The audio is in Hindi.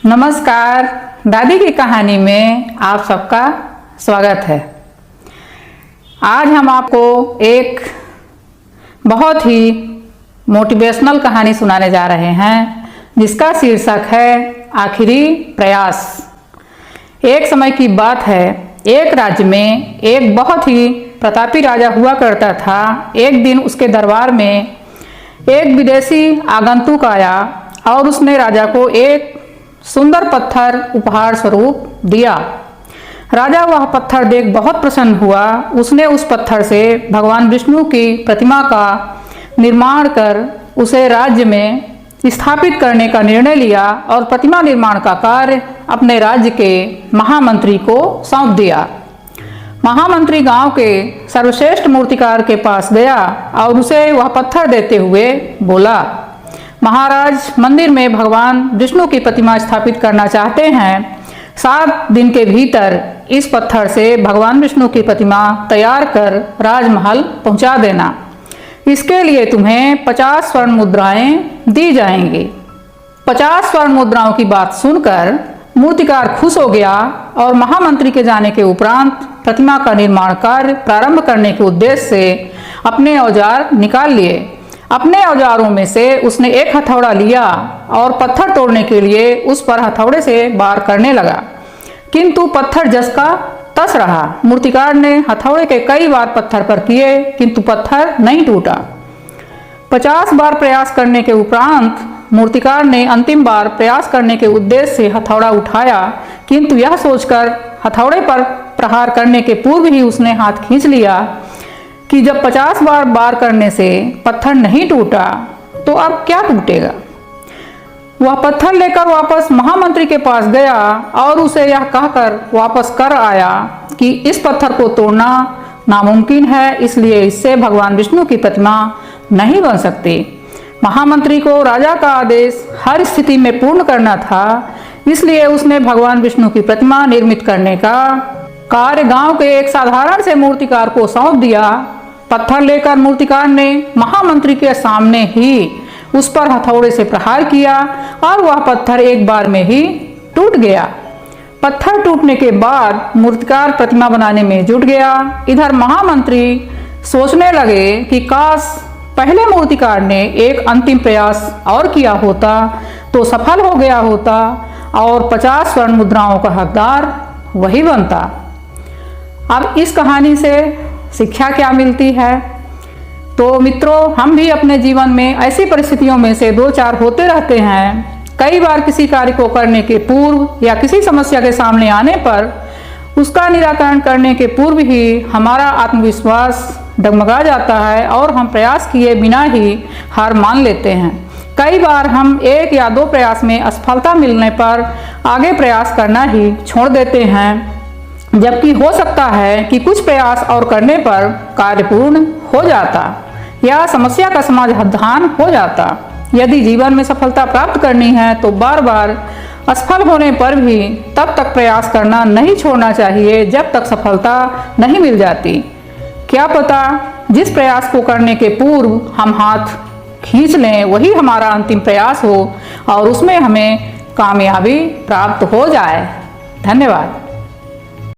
नमस्कार। दादी की कहानी में आप सबका स्वागत है। आज हम आपको एक बहुत ही मोटिवेशनल कहानी सुनाने जा रहे हैं जिसका शीर्षक है आखिरी प्रयास। एक समय की बात है, एक राज्य में एक बहुत ही प्रतापी राजा हुआ करता था। एक दिन उसके दरबार में एक विदेशी आगंतुक आया और उसने राजा को एक सुंदर पत्थर उपहार स्वरूप दिया। राजा वह पत्थर देख बहुत प्रसन्न हुआ। उसने उस पत्थर से भगवान विष्णु की प्रतिमा का निर्माण कर उसे राज्य में स्थापित करने का निर्णय लिया और प्रतिमा निर्माण का कार्य अपने राज्य के महामंत्री को सौंप दिया। महामंत्री गांव के सर्वश्रेष्ठ मूर्तिकार के पास गया और उसे वह पत्थर देते हुए बोला, महाराज, मंदिर में भगवान विष्णु की प्रतिमा स्थापित करना चाहते हैं। 7 दिन के भीतर इस पत्थर से भगवान विष्णु की प्रतिमा तैयार कर राजमहल पहुंचा देना। इसके लिए तुम्हें 50 स्वर्ण मुद्राएं दी जाएंगी। 50 स्वर्ण मुद्राओं की बात सुनकर मूर्तिकार खुश हो गया और महामंत्री के जाने के उपरांत प्रतिमा का निर्माण कार्य प्रारंभ करने के उद्देश्य से अपने औजार निकाल लिए। अपने औजारों में से उसने एक हथौड़ा लिया और पत्थर तोड़ने के लिए उस पर हथौड़े से वार करने लगा, किंतु पत्थर जस का तस रहा। मूर्तिकार ने हथौड़े के कई बार पत्थर पर किए किंतु पत्थर नहीं टूटा। 50 बार प्रयास करने के उपरांत मूर्तिकार ने अंतिम बार प्रयास करने के उद्देश्य से हथौड़ा उठाया, किंतु यह सोचकर हथौड़े पर प्रहार करने के पूर्व ही उसने हाथ खींच लिया कि जब 50 बार वार करने से पत्थर नहीं टूटा तो अब क्या टूटेगा। वह पत्थर लेकर वापस महामंत्री के पास गया और उसे यह कहकर वापस कर आया कि इस पत्थर को तोड़ना नामुमकिन है, इसलिए इससे भगवान विष्णु की प्रतिमा नहीं बन सकती। महामंत्री को राजा का आदेश हर स्थिति में पूर्ण करना था, इसलिए उसने भगवान विष्णु की प्रतिमा निर्मित करने का कार्य गांव के एक साधारण से मूर्तिकार को सौंप दिया। पत्थर लेकर मूर्तिकार ने महामंत्री के सामने ही उस पर हथौड़े से प्रहार किया और वह पत्थर एक बार में ही टूट गया। पत्थर टूटने के बाद मूर्तिकार प्रतिमा बनाने में जुट गया। इधर महामंत्री सोचने लगे कि काश पहले मूर्तिकार ने एक अंतिम प्रयास और किया होता तो सफल हो गया होता और 50 स्वर्ण मुद्राओं का हकदार वही बनता। अब इस कहानी से शिक्षा क्या मिलती है? तो मित्रों, हम भी अपने जीवन में ऐसी परिस्थितियों में से 2-4 होते रहते हैं। कई बार किसी कार्य को करने के पूर्व या किसी समस्या के सामने आने पर उसका निराकरण करने के पूर्व ही हमारा आत्मविश्वास डगमगा जाता है और हम प्रयास किए बिना ही हार मान लेते हैं। कई बार हम 1 या 2 प्रयास में असफलता मिलने पर आगे प्रयास करना ही छोड़ देते हैं, जबकि हो सकता है कि कुछ प्रयास और करने पर कार्य पूर्ण हो जाता या समस्या का समाधान हो जाता। यदि जीवन में सफलता प्राप्त करनी है तो बार बार असफल होने पर भी तब तक प्रयास करना नहीं छोड़ना चाहिए जब तक सफलता नहीं मिल जाती। क्या पता जिस प्रयास को करने के पूर्व हम हाथ खींच लें वही हमारा अंतिम प्रयास हो और उसमें हमें कामयाबी प्राप्त हो जाए। धन्यवाद।